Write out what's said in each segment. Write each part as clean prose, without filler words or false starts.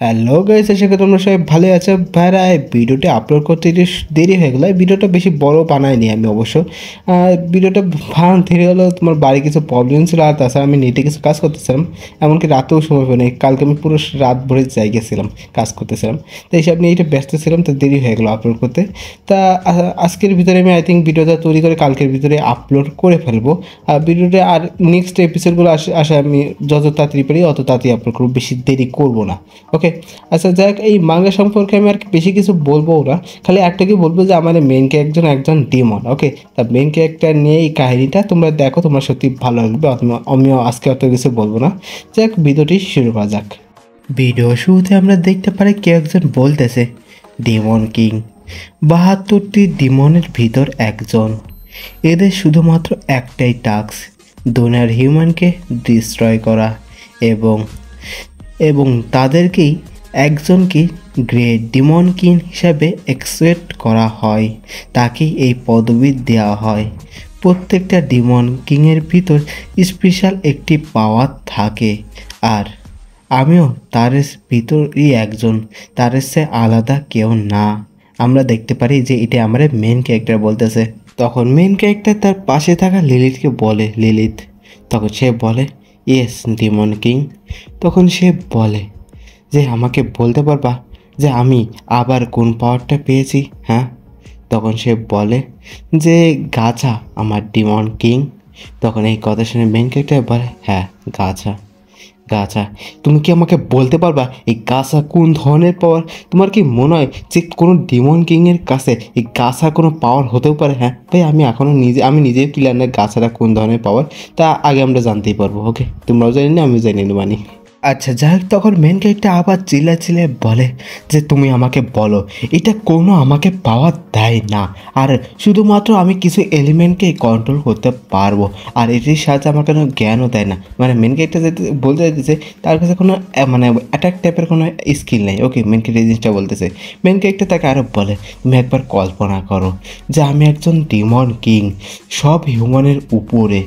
Hello guys, আশা করি তোমরা সবাই ভালো আছো। ভাইরা এই ভিডিওটি আপলোড করতে একটু দেরি হয়ে গেলো। এই ভিডিওটা বেশি বড় বানাইনি আমি অবশ্য। ভিডিওটা বানানো দেরি হলো, তোমার বাড়ি কিছু প্রবলেম ছিল, আর তাছাড়া আমি নেটে কিছু কাজ করতেছিলাম। এমনকি রাতেও সময় পাই নাই, কালকে আমি পুরো রাত ভরে যাই গেছিলাম, কাজ করতেছিলাম। তো এইসব নিয়ে এটা ব্যস্ত ছিলাম, তো দেরি হয়ে গেলো আপলোড করতে। তা আজকের ভিতরে আমি আই থিঙ্ক ভিডিওটা তৈরি করে কালকের ভিতরে আপলোড করে ফেলবো। আর ভিডিওটা আর নেক্সট এপিসোডগুলো আসে আমি যত তাড়াতাড়ি পারি অত তাড়াতাড়ি আপলোড করবো, বেশি দেরি করবো না। ওকে, আচ্ছা যাক, এই মাঙ্গা সম্পর্কে আমি আর বেশি কিছু বলবো না, খালি একটাকে বলবো যে আমাদের মেন ক্যারেক্টার একজন ডিমন। ওকে, তা মেন ক্যারেক্টার নিয়ে এই কাহিনীটা তোমরা দেখো, তোমরা সত্যি ভালো লাগবে। আমিও আজকে অত কিছু বলবো না। যাক, ভিডিওটি শুরু করা যাক। ভিডিও শুরুতে আমরা দেখতে পারি কেউ একজন বলতেছে, ডিমন কিং 72টি ডিমনের ভিতর একজন। এদের শুধুমাত্র একটাই টাস্ক, দুনিয়ার হিউম্যানকে ডিস্ট্রয় করা এবং এবং তাদেরকেই একজনকে গ্রেট ডিমন কিং হিসাবে এক্সপেক্ট করা হয়, তাকে এই পদবি দেওয়া হয়। প্রত্যেকটা ডিমন কিংয়ের ভিতর স্পেশাল একটি পাওয়ার থাকে, আর আমিও তার ভিতরই একজন, তার সে আলাদা কেউ না। আমরা দেখতে পারি যে এটা আমার মেন ক্যারেক্টার বলতেছে। তখন মেন ক্যারেক্টার তার পাশে থাকা লিলিথকে বলে, লিলিথ, তখন সে বলে, ইয়েস ডিমন কিং। তখন সে বলে যে আমাকে বলতে পারবা যে আমি আবার কোন পাওয়ারটা পেয়েছি? হ্যাঁ। তখন সে বলে যে গাছা আমার ডিমন কিং। তখন এই কথা শুনে মেন ক্যারেক্টার বলে, হ্যাঁ গাছা। গাছা, তুমি কি আমাকে বলতে পারবা এই গাছা কোন ধরনের পাওয়ার? তোমার কি মনে হয় যে কোনো ডিমন কিংয়ের কাছে এই গাছা কোনো পাওয়ার হতেও পারে? হ্যাঁ ভাই, আমি নিজের ক্লিয়ার না গাছাটা কোন ধরনের পাওয়ার, তা আগে আমরা জানতেই পারবো। ওকে, তোমরাও জানি না, আমিও জানি না মানি। আচ্ছা যাই হোক, তখন মেন ক্যারেক্টার আবার চিল্লায় বলে যে তুমি আমাকে বলো, এটা কোনো আমাকে পাওয়ার দেয় না, আর শুধুমাত্র আমি কিছু এলিমেন্টকে কন্ট্রোল করতে পারবো, আর এটির সাহায্যে আমার কোনো জ্ঞানও দেয় না। মানে মেন ক্যারেক্টার যেতে বলতে চাইতেছে তার কাছে কোনো মানে অ্যাটাক টাইপের কোনো স্কিল নেই। ওকে, মেন ক্যারেক্টার জিনিসটা বলতেছে। মেন ক্যারেক্টার তাকে আরও বলে, তুমি একবার কল্পনা করো যে আমি একজন ডিমন কিং, সব হিউম্যানের উপরে।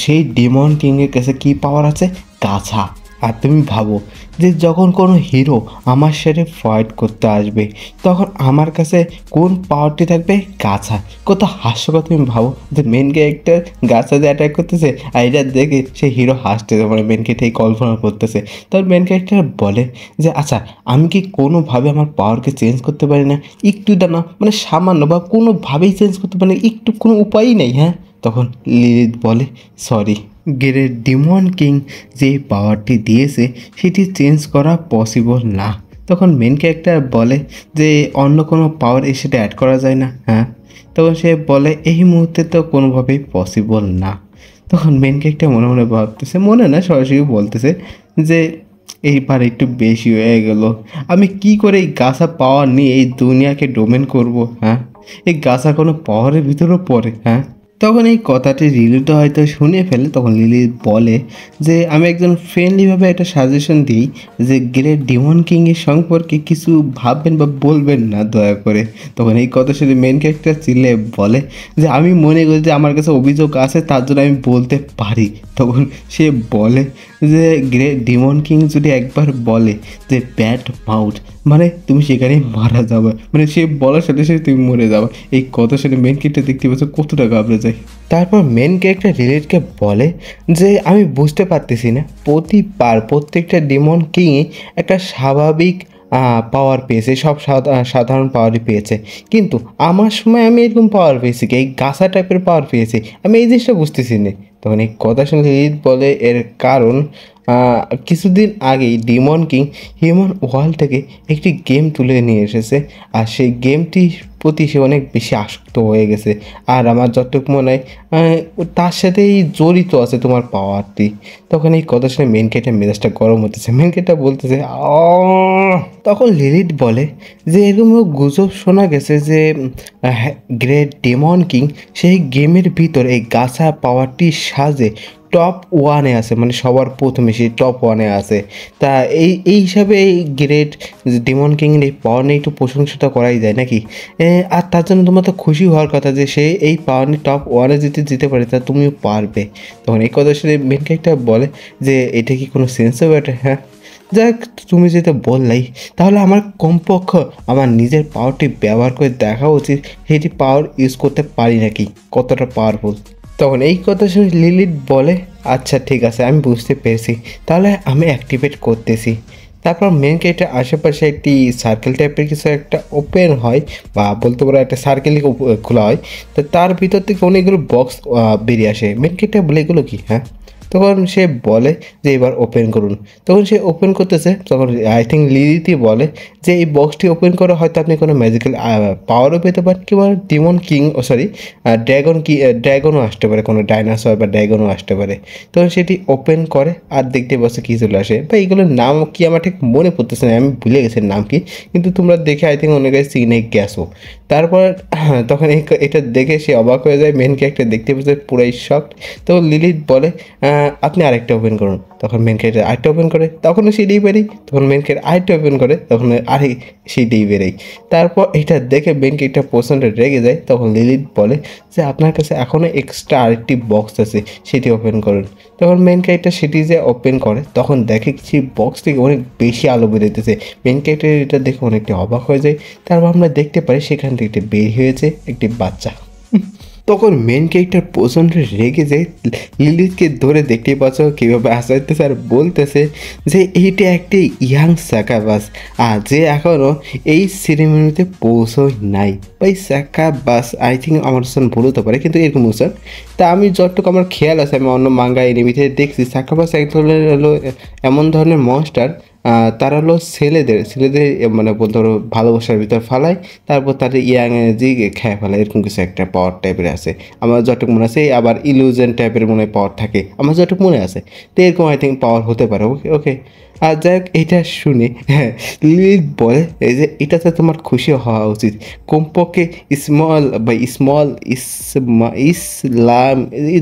সেই ডিমন কিংয়ের কাছে কী পাওয়ার আছে? গাছা। আর তুমি ভাবো যে যখন কোনো হিরো আমার সাথে ফাইট করতে আসবে, তখন আমার কাছে কোন পাওয়ারটি থাকবে? গাছা। কত হাস্যকর তুমি ভাবো যে মেন ক্যারেক্টার গাছা দিয়ে অ্যাটাক করতেছে, আর এটা দেখে সে হিরো হাসতেছে, মানে মেন ক্যারেক্টার এই কল্পনা করতেছে। তখন মেন ক্যারেক্টার বলে যে আচ্ছা, আমি কি কোনোভাবে আমার পাওয়ারকে চেঞ্জ করতে পারি না? একটু না, মানে সামান্য বা কোনোভাবেই চেঞ্জ করতে পারি না, একটু কোনো উপায়ই নেই? হ্যাঁ। তখন লিলিথ বলে, সরি, গ্রেট ডিমন কিং যে পাওয়ারটি দিয়েছে সেটি চেঞ্জ করা পসিবল না। তখন মেন ক্যারেক্টার বলে যে অন্য কোনো পাওয়ার সেটা অ্যাড করা যায় না? হ্যাঁ। তখন সে বলে এই মুহূর্তে তো কোনোভাবেই পসিবল না। তখন মেন ক্যারেক্টার মনে মনে ভাবতেছে, মনে না সরাসরি বলতেছে যে এইবার একটু বেশি হয়ে গেল, আমি কি করে এই গাছা পাওয়ার নিয়ে এই দুনিয়াকে ডোমেন করব? হ্যাঁ, এই গাছা কোনো পাওয়ারের ভিতরেও পড়ে? হ্যাঁ। তখন এই কথাটি লিলি তো হয়তো শুনে ফেলে। তখন লিলি বলে যে আমি একজন ফ্রেন্ডলিভাবে একটা সাজেশন দিই যে গ্রেট ডিমন কিংয়ের সম্পর্কে কিছু ভাববেন বা বলবেন না দয়া করে। তখন এই কথা শুনে মেন ক্যারেক্টার চিল্লে বলে যে আমি মনে করি যে আমার কাছে অভিযোগ আছে, তার জন্য আমি বলতে পারি। তখন সে বলে যে গ্রেট ডিমন কিং যদি একবার বলে যে ব্যাড মাউথ, মানে তুমি সেখানেই মারা যাবে, মানে সে বলার সাথে সাথে তুমি মরে যাবে। এই কথা শুনে মেন ক্যারেক্টার দেখতে পাচ্ছ কতটা ঘাবড়ে যায়। তারপর মেন ক্যারেক্টার রিলেটকে বলে যে আমি বুঝতে পারতেছি না, প্রত্যেকটা ডিমন কিংই একটা স্বাভাবিক পাওয়ার পেয়েছে, সব সাধারণ পাওয়ারই পেয়েছে, কিন্তু আমার সময় আমি এরকম পাওয়ার পেয়েছি কি, এই গাছা টাইপের পাওয়ার পেয়েছি, আমি এই জিনিসটা বুঝতেছি না। তখন এই কথা শুনে লিলিথ বলে এর কারণ কিছুদিন আগেই ডিমন কিং হিউম্যান ওয়ার্ল্ড থেকে একটি গেম তুলে নিয়ে এসেছে, আর সেই গেমটির প্রতি সে অনেক বেশি আসক্ত হয়ে গেছে, আর আমার যতটুকু মনে হয় তার সাথেই জড়িত আছে তোমার পাওয়ারটি। তখন এই কথা শুনে মেন ক্যারেক্টার মেজাজটা গরম হতেছে, মেন ক্যারেক্টার বলতেছে তখন লিলিথ বলে যে এরকম গুজব শোনা গেছে যে গ্রেট ডেমন কিং সেই গেমের ভিতর এই গাছা পাওয়ারটির সাজে টপ ওয়ানে আছে, মানে সবার প্রথমে সেই টপ ওয়ানে আছে। তা এই হিসাবে এই গ্রেট ডেমন কিংয়ের এই পাওয়ার নিয়ে একটু প্রশংসা করাই যায় নাকি? আর তার জন্য তোমার তো খুশি হওয়ার কথা যে সে এই পাওয়ার নিয়ে টপ ওয়ানে যদি যেতে পারে তা তুমিও পারবে। তখন এই কথা শুনে মেন ক্যারেক্টার বলে যে এটা কি কোনো সেন্স হবে এটা? হ্যাঁ। যাক, তুমি যেটা বললেই, তাহলে আমার কমপক্ষ আমার নিজের পাওয়ারটি ব্যবহার করে দেখা উচিত, সেটি পাওয়ার ইউজ করতে পারি নাকি, কতটা পাওয়ারফুল। তখন এই কথা শুনে লিলিথ বলে, আচ্ছা ঠিক আছে, আমি বুঝতে পেরেছি, তাহলে আমি অ্যাক্টিভেট করতেছি। তারপর মেন গেটের আশেপাশে একটি সার্কেল টাইপের কিছু একটা ওপেন হয়, বা বলতে পারো একটা সার্কেলই খোলা হয়। তো তার ভিতর থেকে অনেকগুলো বক্স বেরিয়ে আসে। মেন গেটটা বলে, এগুলো কি? হ্যাঁ, তখন সে বলে যে এবার ওপেন করুন। তখন সে ওপেন করতেছে, তখন আই থিঙ্ক লিলিথই বলে যে এই বক্সটি ওপেন করে হয়তো আপনি কোনো ম্যাজিক্যাল পাওয়ারও পেতে পারেন, কিংবা ডিমন কিং, সরি ড্র্যাগন, কি ড্র্যাগনও আসতে পারে, কোনো ডাইনোসর বা ড্র্যাগনও আসতে পারে। তখন সেটি ওপেন করে আর দেখতে পাচ্ছে কী চলে আসে, বা এইগুলোর নাম কি আমার ঠিক মনে পড়তেছে না, আমি ভুলে গেছি নাম কি, কিন্তু তোমরা দেখে আই থিঙ্ক অনেকে চিনে গেছো। তারপর তখন এটা দেখে সে অবাক হয়ে যায়, মেন ক্যারেক্টার দেখতে পাচ্ছে পুরাই শকড। তো লিলিথ বলে, আপনি আরেকটা ওপেন করুন। তখন মেন ক্যারেক্টার আরেকটা ওপেন করে, তখনও সেটাই বেরোই। তখন মেন ক্যারেক্টার আরেকটা ওপেন করে, তখন আরে সেটাই বেরোই। তারপর এটা দেখে মেন ক্যারেক্টার প্রচণ্ড রেগে যায়। তখন লিলিথ বলে যে আপনার কাছে এখনও এক্সট্রা আরেকটি বক্স আছে, সেটি ওপেন করুন। তখন মেন ক্যারেক্টার সেটি যে ওপেন করে, তখন দেখে সেই বক্স থেকে অনেক বেশি আলো বেরোতেছে। মেন ক্যারেক্টার এটা দেখে অনেকটা অবাক হয়ে যায়। তারপর আমরা দেখতে পাই সেখান থেকে বের হয়েছে একটি বাচ্চা। তখন মেন ক্যারেক্টার প্রচণ্ড রেগে যায়, লিলিথকে ধরে দেখতেই পাচ্ছ কীভাবে আসাইতেছে আর বলতেছে যে এইটা একটি ইয়াং সাকাবাস, আর যে এখনও এই সেরিমনিতে পৌঁছই নাই। বা এই সাকাবাস, আই থিঙ্ক আমার সঙ্গে ভুল হতে পারে, কিন্তু এরকম স্যার। তা আমি যতটুকু আমার খেয়াল আছে, আমি অন্য মাঙ্গা এনিমিতে দেখছি সাকাবাস এক ধরনের হলো এমন ধরনের মনস্টার, তারা হলো ছেলেদের মানে বলতে পারো ভালোবাসার ভিতর ফালায়, তারপর তাদের ইয়াং এনার্জি খেয়ে ফেলায়, এরকম কিছু একটা পাওয়ার টাইপের আছে আমার যতটুকু মনে আছে। আবার ইলুশন টাইপের মনে পাওয়ার থাকে আমার যতটুকু মনে আছে। তো এরকম আই থিঙ্ক পাওয়ার হতে পারে। ওকে ওকে। আর যাই হোক, এটা শুনে হ্যাঁ লিলিথ বলে এই যে এটাতে তোমার খুশি হওয়া উচিত, কমপক্ষে স্মল ইসলাম,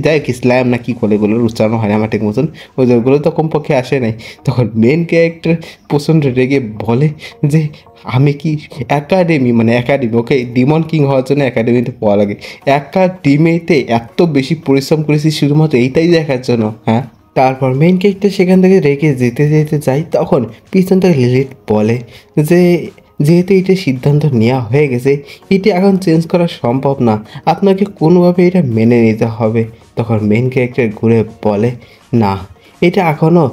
যাই হোক ইসলাম না কি বলে এগুলোর উচ্চারণ হয় না আমার ঠিক মতন, ওগুলো তো কমপক্ষে আসে নাই। তখন মেন ক্যারেক্টার প্রচণ্ড রেগে বলে যে আমি কি একাডেমি, ওকে ডিমন কিং হওয়ার জন্য একাডেমিতে পড়া লাগে, একাডেমিতে এত বেশি পরিশ্রম করেছি শুধুমাত্র এইটাই দেখার জন্য? হ্যাঁ। তারপর মেইন ক্যারেক্টার সেখান থেকে রেখে যেতে যেতে যাই, তখন পিছন থেকে লিলিথ বলে যে যেহেতু এটা সিদ্ধান্ত নেওয়া হয়ে গেছে, এটা এখন চেঞ্জ করা সম্ভব না, আপনাকে কোনোভাবে এটা মেনে নিতে হবে। তখন মেইন ক্যারেক্টার ঘুরে বলে, না, এটা এখনও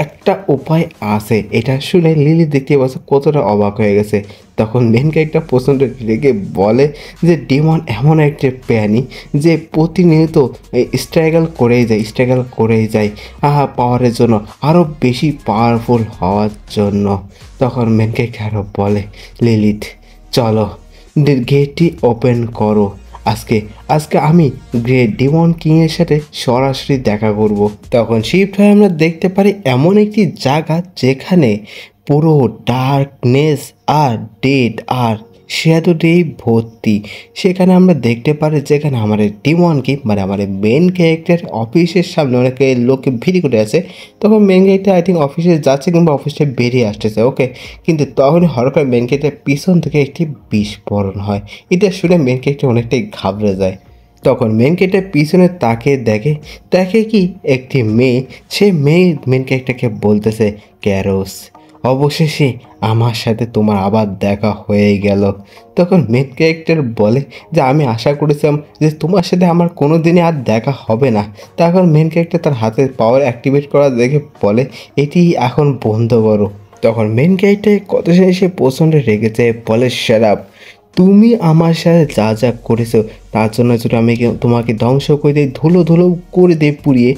একটা উপায় আছে। এটা শুনে লিলি দেখতে পাচ্ছে কতটা অবাক হয়ে গেছে। তখন মেন ক্যারেক্টার প্রচণ্ড রেগে বলে যে ডিমন এমন একটা প্রাণী যে প্রতিনিয়ত স্ট্রাগল করেই যায় পাওয়ারের জন্য, আরও বেশি পাওয়ারফুল হওয়ার জন্য। তখন মেন ক্যারেক্টার আরও বলে, লিলিথ চলো গেটটি ওপেন করো, আজকে আজকে আমি গ্রেট ডিমন কিংয়ের সাথে সরাসরি দেখা করব। তখন শিফট হয়ে আমরা দেখতে পারি এমন একটি জায়গা যেখানে পুরো ডার্কনেস আর ডেড আর শ্যাডো দিয়ে ভর্তি। সেখানে আমরা দেখতে পারি যেখানে আমাদের ডিমন কি মানে আমাদের মেন ক্যারেক্টার অফিসের সামনে অনেকে লোকে ভিড় করে আছে। তখন মেন ক্যারেক্টার আই থিঙ্ক অফিসে যাচ্ছে কিংবা অফিস থেকে বেরিয়ে আসতেছে। ওকে, কিন্তু তখনই হঠাৎ করে মেন ক্যারেক্টার পিছন থেকে একটি বিস্ফোরণ হয়। এটা শুনে মেন ক্যারেক্টার অনেকটাই ঘাবড়ে যায়। তখন মেন ক্যারেক্টার পিছনে তাকে দেখে কি একটি মেয়ে, সে মেয়ে মেন ক্যারেক্টারকে বলতেছে, ক্যারোস, অবশেষে আমার সাথে তোমার আবার দেখা হয়ে গেল। তখন মেন ক্যারেক্টার বলে যে আমি আশা করেছিলাম যে তোমার সাথে আমার কোনো দিনই আর দেখা হবে না। তখন মেন ক্যারেক্টার তার হাতের পাওয়ার অ্যাক্টিভেট করা দেখে বলে, এটি এখন বন্ধ করো। তখন মেন ক্যারেক্টার কত সে প্রচণ্ড রেগেছে, বলে শাট আপ, তুমি আমার সাথে যা যা করেছো তার জন্য যদি আমি তোমাকে ধ্বংস করে দিই, ধুলো করে দিই পুড়িয়ে,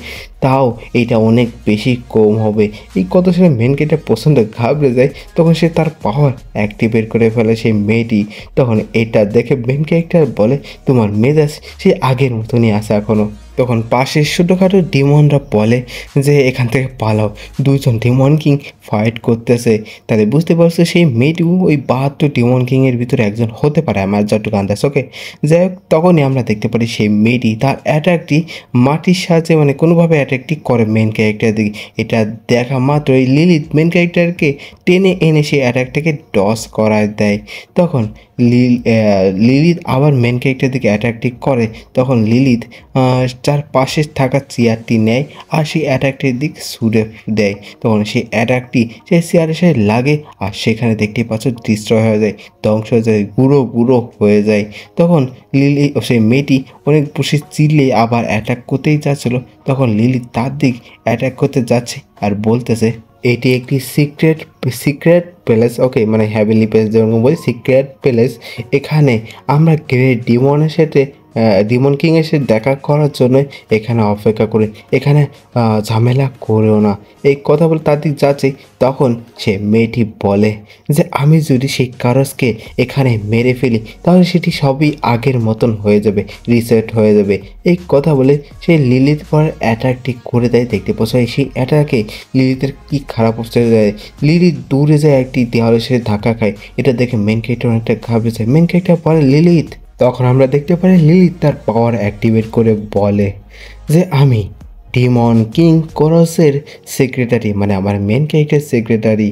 তাও এটা অনেক বেশি কম হবে। এই কথা শুনে মেন ক্যারেক্টার প্রচণ্ড ঘাবড়ে যায়। তখন সে তার পাওয়ার অ্যাক্টিভেট করে ফেলে সেই মেয়েটি। তখন এটা দেখে মেন ক্যারেক্টার বলে, তোমার মেজাজ সে আগের মতনই আছে এখনও। তখন পাশের ছোটোখাটো ডিমনরা বলে যে এখান থেকে পালাও, দুইজন ডিমন কিং ফাইট করতেছে। তাহলে বুঝতে পারছো সেই মেয়েটিও ওই 72 ডিমন কিংয়ের ভিতরে একজন হতে পারে আমার যতটুকু আন্দাজ। ওকে, যাই হোক, তখন তখনই আমরা দেখতে পারি সেই মেয়েটি তার অ্যাটাকটি মাটির সাহায্যে মানে কোনোভাবে অ্যাটাকটি করে মেন ক্যারেক্টার দিকে। এটা দেখা মাত্রই লিলিথ মেন ক্যারেক্টারকে টেনে এনে সেই অ্যাটাকটাকে ডস করায় দেয়। তখন লিলিথ আবার মেন ক্যারেক্টার দিকে অ্যাটাকটি করে। তখন লিলিথ তার পাশে থাকা চেয়ারটি নেয় আর সেই অ্যাটাকটির দিক ছুড়ে দেয়। তখন সেই অ্যাটাকটি সেই চেয়ারের সাথে লাগে আর সেখানে দেখতে পাচ্ছ ডিস্ট্রয় হয়ে যায়, ধ্বংস হয়ে যায়, গুঁড়ো গুঁড়ো হয়ে যায়। তখন সেই মেয়েটি অনেক বসে চিল্লে আবার অ্যাটাক করতেই যাচ্ছিল। তখন লিলিথ তার দিক অ্যাটাক করতে যাচ্ছে আর বলতেছে এটি একটি সিক্রেট প্যালেস। ওকে, মানে হ্যাভেনলি প্যালেস যেরকম বলি, সিক্রেট প্যালেস। এখানে আমরা গ্রেট ডিমনের সাথে ডিমন কিংয়ের সাথে দেখা করার জন্য এখানে অপেক্ষা করি, এখানে ঝামেলা করেও না। এই কথা বলে তার দিক যাচ্ছে। তখন সে মেয়েটি বলে যে আমি যদি সেই কারসকে এখানে মেরে ফেলি তাহলে সেটি সবই আগের মতন হয়ে যাবে, রিসেট হয়ে যাবে। এই কথা বলে সেই লিলিথ পর অ্যাটাকটি করে দেয়। দেখতে পাচ্ছ সেই অ্যাটাকে লিলিথের কি খারাপ অবস্থা যায়, লিলিথ দূরে যায় একটি দেওয়ালের সাথে ধাক্কা খায়। এটা দেখে মেন ক্যারেক্টার অনেকটা ঘাবড়ে যায়। মেন ক্যারেক্টার বলে লিলিথ। তখন আমরা দেখতে পারি লিলিথ তার পাওয়ার অ্যাক্টিভেট করে বলে যে আমি ডিমন কিং কোরসের সেক্রেটারি, মানে আমার মেন ক্যারেক্টার সেক্রেটারি।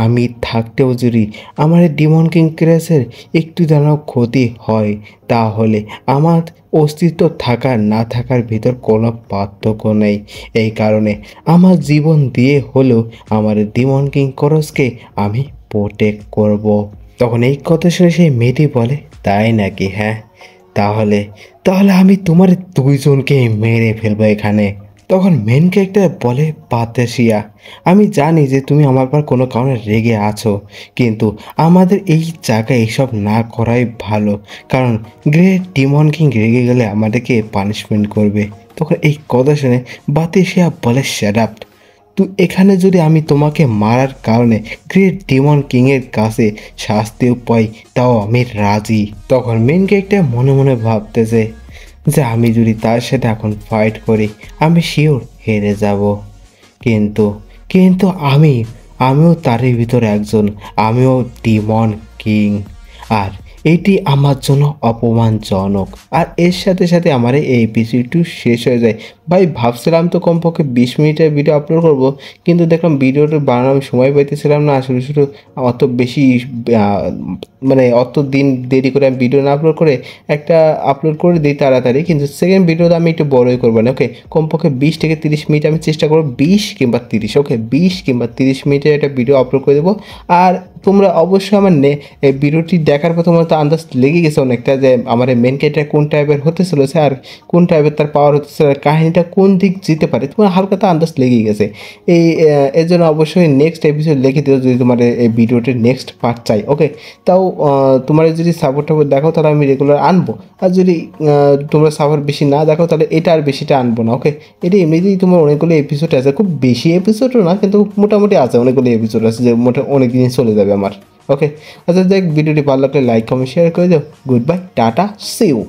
আমি থাকতেও যদি আমার ডিমন কিং কোরসের একটু যেন ক্ষতি হয় তাহলে আমার অস্তিত্ব থাকার না থাকার ভিতর কোনো পার্থক্য নেই। এই কারণে আমার জীবন দিয়ে হলেও আমার ডিমন কিং কোরসকে আমি প্রোটেক্ট করব। তখন এই কথা শুনে সেই মেয়েটি বলে তাই নাকি? হ্যাঁ, তাহলে তাহলে আমি তোমার দুইজনকে মেরে ফেলবো এখানে। তখন মেন ক্যারেক্টার বলে পাতেশিয়া, আমি জানি যে তুমি আমার পর কোনো কারণে রেগে আছো, কিন্তু আমাদের এই জায়গায় এইসব না করাই ভালো, কারণ গ্রেট ডিমন কিং রেগে গেলে আমাদেরকে পানিশমেন্ট করবে। তখন এই কথা শুনে পাতেশিয়া বলে শ্যাট আপ, তুই এখানে যদি আমি তোমাকে মারার কারণে গ্রেট ডিমন কিংয়ের কাছে শাস্তিও পাই তাও আমি রাজি। তখন মেন ক্যারেক্টার মনে মনে ভাবতেছে যে আমি যদি তার সাথে এখন ফাইট করি আমি শিওর হেরে যাব, কিন্তু কিন্তু আমিও তারই ভিতরে একজন, আমিও ডিমন কিং, আর এটি আমার জন্য অপমানজনক। আর এর সাথে সাথে আমার এই এপিসোডটি শেষ হয়ে যায়। ভাই ভাবছিলাম তো কমপক্ষে 20 মিনিটের ভিডিও আপলোড করব, কিন্তু দেখলাম ভিডিওটা বানানোর সময় পাইতেছিলাম না। আসলে শুধু অত বেশি মানে অত দিন দেরি করে আমি ভিডিও না আপলোড করে একটা আপলোড করে দিই তাড়াতাড়ি, কিন্তু সেকেন্ড ভিডিওটা আমি একটু বড়োই করবো না। ওকে, কমপক্ষে 20 থেকে 30 মিনিট আমি চেষ্টা করবো, 20 কিংবা 30। ওকে, 20 কিংবা 30 মিনিটের একটা ভিডিও আপলোড করে দেবো। আর তোমরা অবশ্যই আমার এই ভিডিওটি দেখার প্রথমত আন্দাজ লেগে গেছে অনেকটা যে আমার মেন ক্যারেক্টার কোন টাইপের হতে চলেছে আর কোন টাইপের তার পাওয়ার হতে চলেছে, কাহিনীটা কোন দিক যেতে পারে, তোমার হালকা তো আন্দাজ লেগেই গেছে। এর জন্য অবশ্যই নেক্সট এপিসোড লিখে দিও যদি তোমার এই ভিডিওটির নেক্সট পার্ট চাই। ওকে, তাও তোমার যদি সাপোর্ট দেখো তাহলে আমি রেগুলার আনবো, আর যদি তোমরা সাপোর্ট বেশি না দেখো তাহলে এটা আর বেশিটা আনবো না। ওকে, এটা এমনিতেই তোমার অনেকগুলো এপিসোড আছে, খুব বেশি এপিসোডও না কিন্তু মোটামুটি আছে, অনেকগুলো এপিসোড আছে যে অনেক দিন চলে যাবে আমার। ওকে, আচ্ছা দেখ, ভিডিওটি ভালো লাগলে লাইক কমেন্ট শেয়ার করে দাও। Good bye, tata, see you.